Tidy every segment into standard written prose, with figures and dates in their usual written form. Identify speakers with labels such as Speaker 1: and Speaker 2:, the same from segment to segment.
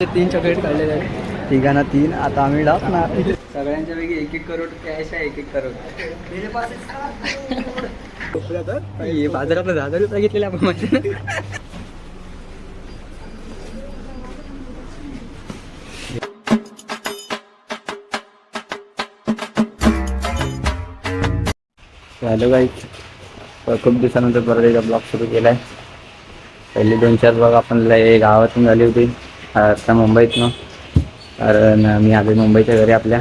Speaker 1: 3 chocolate काढलेले आहेत, तिघांना 3. आता आम्ही टाकणार सगळ्यांच्या पैकी 1-1 करोड कॅश आहे. 1-1 करोड बाजारात 10,000 घेतलेले आपण माझे. हॅलो गाईज, खूप दिवसानंतर परत एकदा ब्लॉग सुरू केला आहे. पहिली 2-4 ब्लॉग आपण गावातून झाली होती, आता मुंबईतनं. कारण मी आलो मुंबईच्या घरी आपल्या.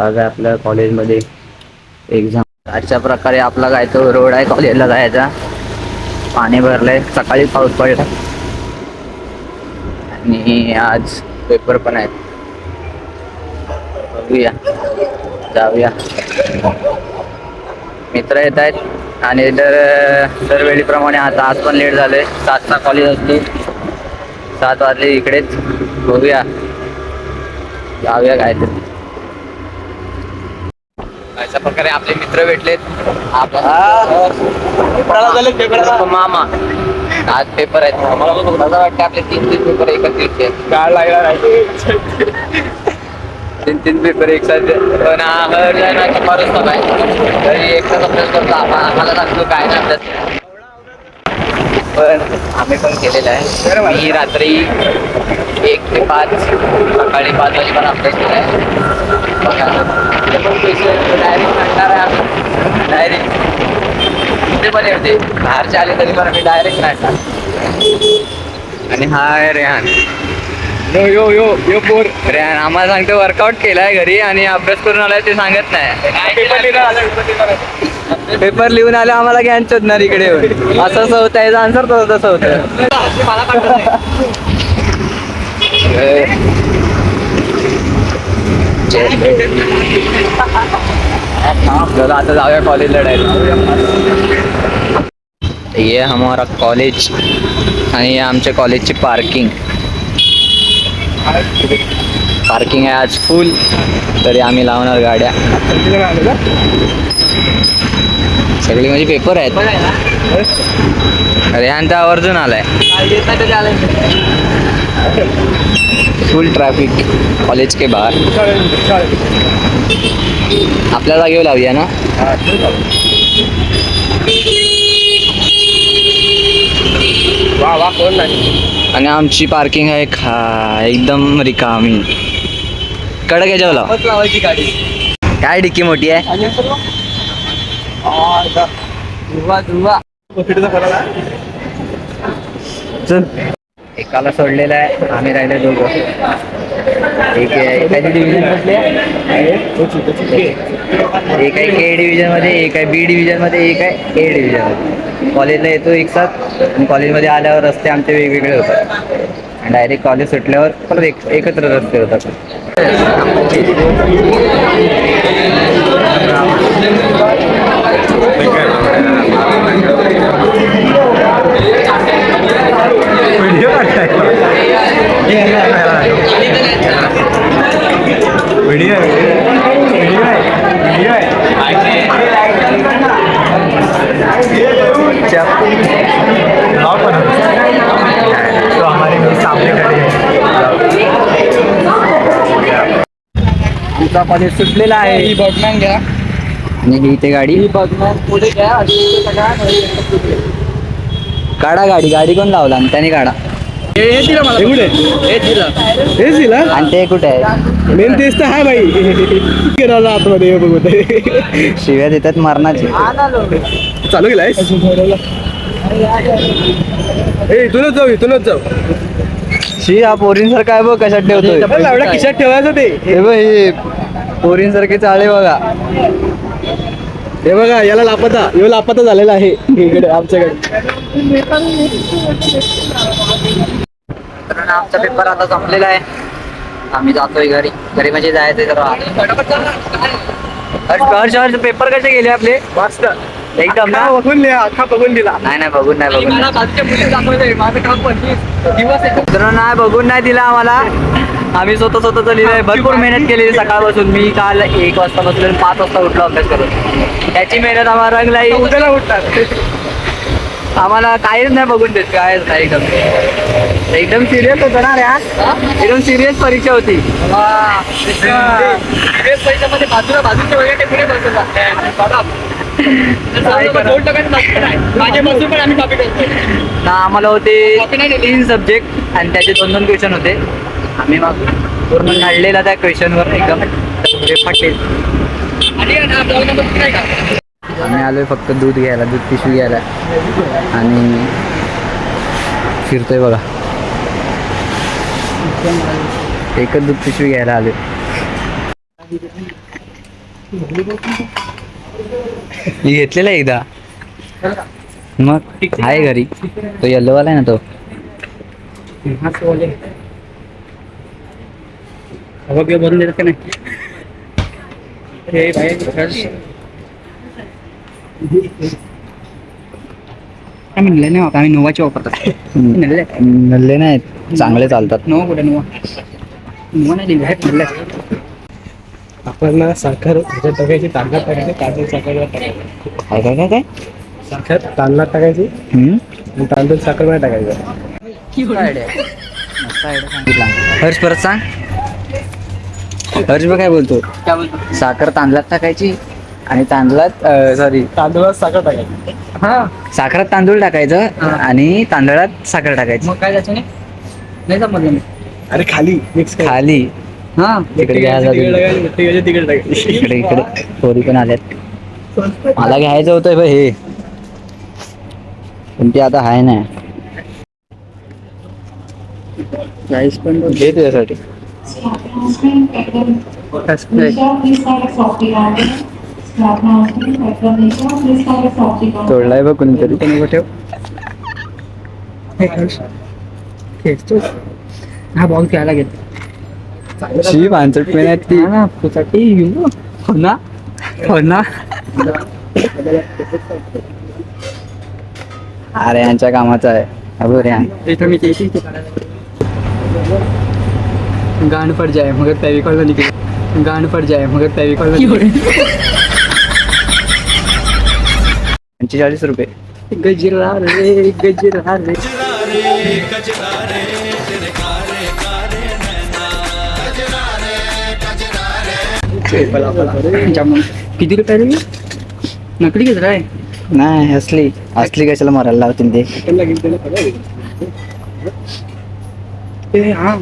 Speaker 1: आज आपल्या कॉलेजमध्ये एक्झाम. अशा प्रकारे आपला काय तो रोड आहे कॉलेजला जायचा. पाणी भरलंय, सकाळी पाऊस पडला आणि आज पेपर पण आहेत. बघूया, जाऊया. मित्र येत आहेत आणि दरवेळीप्रमाणे आता आज पण लेट झालंय. 7चा कॉलेज असते, 7 वाजले इकडेच. बघूया, जाऊया काय तरी. अशा प्रकारे आपले मित्र भेटलेत. मामा आज पेपर आहेत. मला वाटतं आपले 3 पेपर एकच दिवशी आहेत. काय लागणार 3 पेपर एक साथ. पण तरी एकच अभ्यास करतो. आम्हाला लागतो काय ना अभ्यास, पण आम्ही पण केलेलं आहे. मी रात्री 1 ते 5, सकाळी 5 वाजेपर्यंत अभ्यास केला आहे. डायरेक्ट नाटणार आहे आम्ही. डायरेक्ट कुठे पण येते, बाहेरचे आले तरी पण आम्ही डायरेक्ट नाटणार. आणि हा आहे रेहान. यो पोर रेहान आम्हाला सांगतो वर्कआउट केलाय घरी आणि अभ्यास करून आलाय ते सांगत नाही. पेपर लिहून आले आम्हाला ज्ञान शोधणार इकडे येऊन. असं होतं, याचा आन्सर तसं होतं. चला आता जाऊया कॉलेजला डायरेक्ट. ये हमारा कॉलेज आणि आमच्या कॉलेजची पार्किंग आहे आज फुल. तरी आम्ही लावणार गाड्या. सगळे म्हणजे पेपर आहेत. अरे ह्यांचा आवर्जून आलाय. फुल ट्रॅफिक कॉलेज के बाहेर. आपल्या जागेवर लावूया ना. वा कोण नाही. आणि आमची पार्किंग आहे एकदम रिकामी. कडक याच्यावर लावायची गाडी. काय डिक्की मोठी आहे. चल, एकाला सोडलेला आहे. आम्ही राहिले दोघं. एक आहे डिव्हिजन मधले, एक आहे के डिव्हिजन मध्ये, एक आहे बी डिव्हिजन मध्ये, एक आहे ए डिव्हिजन मध्ये. कॉलेजला येतो एक साथ आणि कॉलेजमध्ये आल्यावर रस्ते आमचे वेगवेगळे होतात आणि डायरेक्ट कॉलेज सुटल्यावर परत एकत्र रस्ते होतात. तो हमारे सामने खड़े हैं. आमचा कॉलेज सुटलेला आहे. ही बघमॅन घ्या आणि इथे गाडी. बघमॅन पुढे घ्या. काढा गाडी. गाडी कोण लावला आणि त्याने काढा. आणि ते कुठे आहे.
Speaker 2: मेन तेच तर आहे भाई. आतमध्ये बघत
Speaker 1: शिव्या देतात मरणाचे.
Speaker 2: चालू गेलाय. इथूनच जाऊ.
Speaker 1: शी हा पोरींसारखा आहे बघ. कशात ठेवतोय.
Speaker 2: एवढ्या खिशात ठेवायचं ते.
Speaker 1: हे बघ, हे पोरींसारखे चाळे बघा.
Speaker 2: हे बघा, याला लापता झालेला आहे इकडे आमच्याकडे.
Speaker 1: आमचा पेपर आता संपलेला आहे. आम्ही जातोय घरी. म्हणजे जायचंय जरा. पेपर कसे गेले आपले.
Speaker 2: मस्त
Speaker 1: एकदम ना.
Speaker 2: बघून दिला.
Speaker 1: नाही बघून नाही बघून नाही दिला आम्हाला. आम्ही स्वतःच लिहिलंय. भरपूर मेहनत केली सकाळपासून. मी काल 1 वाजता बसलो, 5 वाजता उठलो अभ्यास करून. त्याची मेहनत आम्हाला रंगलाई.
Speaker 2: उद्याला उठतात.
Speaker 1: आम्हाला काहीच नाही बघून देत. कायच नाही. एकदम सिरियस होतं ना रे आज एकदम सिरियस परीक्षा होती.
Speaker 2: पैशामध्ये बाजूचे वगैरे पुढे माझे बसून पण आम्ही टॉपिक
Speaker 1: ना आम्हाला होते 3 सब्जेक्ट आणि त्याचे 2 क्वेश्चन होते. आम्ही मग पूर्ण काढलेला त्या क्वेश्चनवर एकदम फाटेल. आम्ही आलोय फक्त दूध घ्यायला, दूध पिशवी घ्यायला आणि फिरतोय बघा. एकच दूध पिशवी घ्यायला आलोय. मी घेतलेला एकदा मग आहे घरी. तो येल्लोवाला आहे ना तो.
Speaker 2: भरून देतात का नाही म्हणलं नाही आम्ही नोवाचे वापरतात.
Speaker 1: नल्ले नाहीत, चांगले चालतात.
Speaker 2: नोवा कुठे नोवा नाही दिली आपण ना साखर टाकायची, तांदळात टाकायची, तांदूळ साखर टाकायची.
Speaker 1: काय
Speaker 2: साखर तांदळात टाकायची आणि तांदूळ साखर मध्ये टाकायचं.
Speaker 1: हर्ष परत सांग. हर्ष बघ काय बोलतो.
Speaker 2: काय बोलतो?
Speaker 1: साखर तांदळात टाकायची आणि तांदळात सॉरी
Speaker 2: तांदूळात साखर टाकायची. हा
Speaker 1: साखरात तांदूळ टाकायचं आणि तांदळात साखर टाकायची.
Speaker 2: मग काय त्याच्याने नाही समजलं मी. अरे खाली मिक्स
Speaker 1: खाली
Speaker 2: हा
Speaker 1: तिकडे घ्यायला
Speaker 2: तिकडे टाकायची.
Speaker 1: इकडे पोरी पण आल्यात. मला घ्यायचं होतं बघ हे, पण ते आता आहे ना.
Speaker 2: राईस पण
Speaker 1: घे तुझ्यासाठी. तोडलाय बघ कोणीतरी.
Speaker 2: हा बॉल खेळायला घेत
Speaker 1: शी माणसट पेन आहेत ती.
Speaker 2: हो ना
Speaker 1: हो ना. अरे यांच्या कामाचं आहे. अबो रे
Speaker 2: इथं मी गांड पड़ जाए मगर फेविकॉल ना निकले. गांड पड़ जाए मगर फेविकॉल ना निकले.
Speaker 1: 45 रुपये.
Speaker 2: गजरा रे गजरा रे. किती रुपये रे? नकली गजरा आहे.
Speaker 1: नाही असली असली कशाला मारायला लावतील ते.
Speaker 2: हा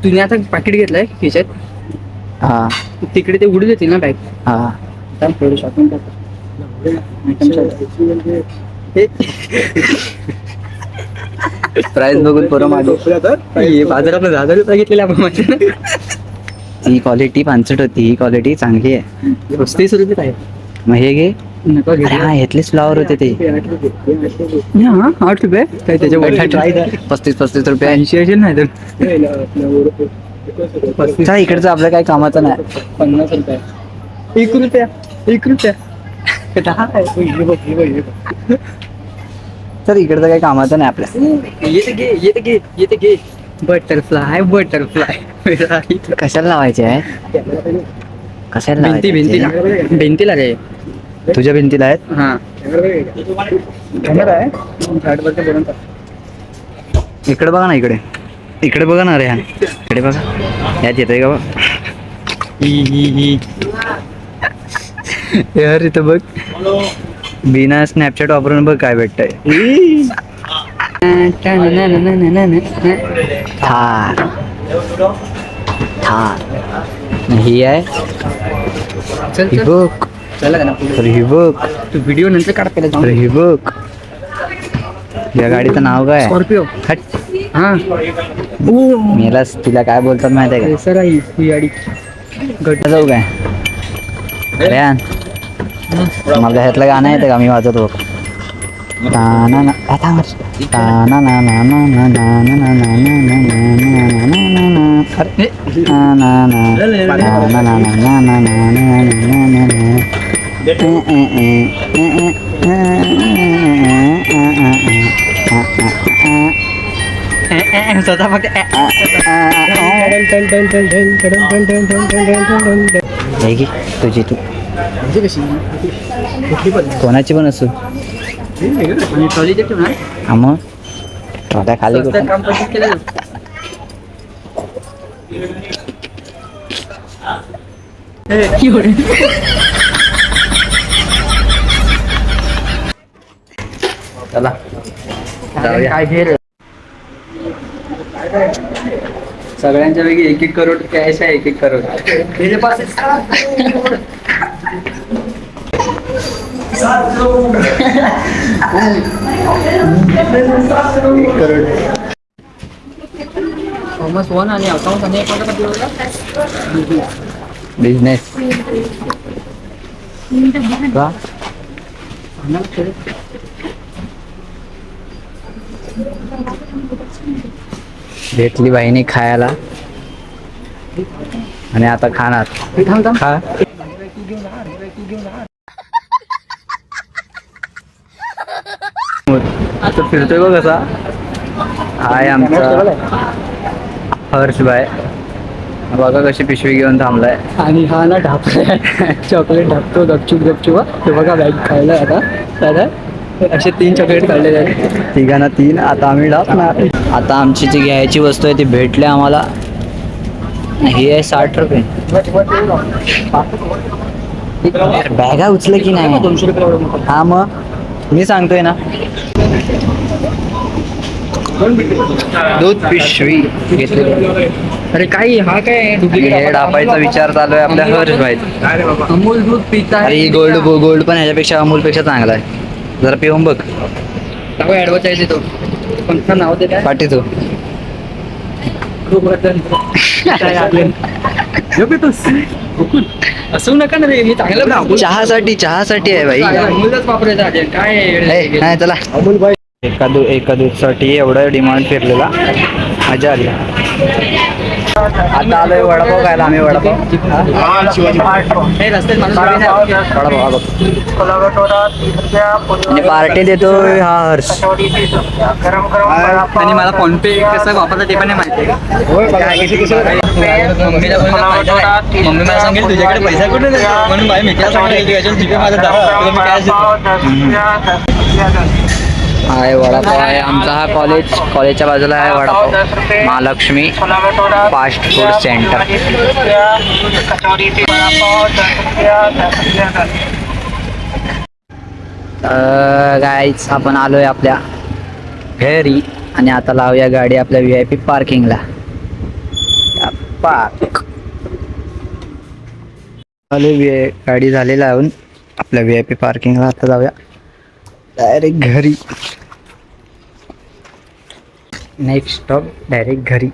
Speaker 2: तुम्ही आता पाकिट घेतलंय खिशात.
Speaker 1: हा
Speaker 2: तिकडे ते उडू देतील ना बॅग.
Speaker 1: हा
Speaker 2: शॉपिंग
Speaker 1: प्राइस बघून परत मागे.
Speaker 2: बाजारात 1000 रुपये घेतलेले आपण माझ्या.
Speaker 1: ती क्वालिटी पानसट होती, ही क्वालिटी चांगली आहे.
Speaker 2: 35 रुपये आहे.
Speaker 1: मग हे घे.
Speaker 2: नको घे.
Speaker 1: अरे हा ह्यातलेच फ्लावर होते ते.
Speaker 2: हा 8 रुपये काय त्याच्या
Speaker 1: 35 रुपये.
Speaker 2: 80 असेल नाही तर
Speaker 1: चला इकडचं आपलं काही कामाचं नाही.
Speaker 2: 50 रुपये. 1 रुपया 1 रुपया 10 आहे.
Speaker 1: तर इकडचं काही कामाचं नाही आपल्या.
Speaker 2: येते घे बटरफ्लाय
Speaker 1: कशाला लावायचे आहे? कशाला
Speaker 2: भिंतीला
Speaker 1: लावायचे?
Speaker 2: भिंतीला रे.
Speaker 1: तुझ्या भिंतीला आहेत.
Speaker 2: हा कॅमेरा आहे.
Speaker 1: इकडे बघा ना. इकडे बघा ना रे. इकडे बघा. यात येतोय का बघ. यार इथं बघ. बिना स्नॅपचॅट वापरून बघ काय भेटतंय. थार ही आहे. ही बघ. ही बघ.
Speaker 2: तू व्हिडिओ नंतर काढ पहिला.
Speaker 1: ही बघ. या गाडीचं नाव काय?
Speaker 2: स्कॉर्पिओ.
Speaker 1: हट.
Speaker 2: हा
Speaker 1: मेलास. तिला काय बोलतात माहिती आहे
Speaker 2: सर आहे ही गाडी.
Speaker 1: का? जाऊ काय रेहान? मला ह्यातलं गाणं येतं का? मी वाजवतो.
Speaker 2: स्वतः फक्त
Speaker 1: तुझी तू
Speaker 2: कशी
Speaker 1: कोणाची पण असू.
Speaker 2: ट्रॉली देतो ना.
Speaker 1: हा मग आता खाली कुठं? चला जाऊया.
Speaker 2: सगळ्यांच्या पैकी 1-1 करोड कॅश आहे. 1-1 करोड थॉमस वन आणि अकाउंट आणि
Speaker 1: बिझनेस का घेतली बाईने खायला आणि आता खाणार. खा. आता फिरतोय बघ कसा. हाय आमचा हर्षभाई. बघा कशी पिशवी घेऊन थांबलाय.
Speaker 2: आणि हा ना ढापलाय चॉकलेट ढापतो गपचूप ते बघा बॅग खायला आता दादा असे 3 चॉकलेट काढले आहेत.
Speaker 1: तिघांना 3. आता आम्ही डाकणार. आता आमची जी घ्यायची वस्तू आहे ती भेटली आम्हाला. ही आहे 60 रुपये. बॅगा उचल की नाही?
Speaker 2: 200 रुपये.
Speaker 1: हा मग मी सांगतोय ना. दूध पिशवी घेतली.
Speaker 2: अरे काय हा काय
Speaker 1: हे डापायचा विचार चालू आहे आपल्या हर्षभाईचा.
Speaker 2: अमूल दूध पिता
Speaker 1: अरे ही गोल्ड पण ह्याच्यापेक्षा अमूलपेक्षा चांगला आहे. जरा पिऊन बघ.
Speaker 2: ऍडव्हर्टाईज येतो कोणतं नाव ते काय
Speaker 1: पाठी तू.
Speaker 2: असू नका ना रे. मी चांगलं
Speaker 1: चहासाठी आहे भाई.
Speaker 2: अमूलच वापरायचं काय
Speaker 1: नाही चला.
Speaker 2: अमूल भाई
Speaker 1: एका दूधसाठी एवढं डिमांड फिरलेला. मजा आली. आता आलोय वडापाव खायला आम्ही. वडापाव
Speaker 2: हे रस्त्यात माणूस
Speaker 1: वडापाव आणि पार्टी देतो हा हर्ष.
Speaker 2: आणि मला फोन पे कसं वापरता ते पण नाही माहिती. मम्मीला मम्मी मला सांगेल तुझ्याकडे पैसा कुठे म्हणून भाई मी काय सांगेल
Speaker 1: आहे वडापाव आहे आमचा. हा कॉलेजच्या बाजूला आहे vada pav. Mahalakshmi fast food centre. Guys आपण आलोय आपल्या घरी आणि आता लावूया गाडी आपल्या VIP पार्किंगला. पार्क गाडी झाली लावून आपल्या VIP पार्किंगला. आता जाऊया डायरेक्ट घरी. नेक्स्ट स्टॉप डायरेक्ट घरी.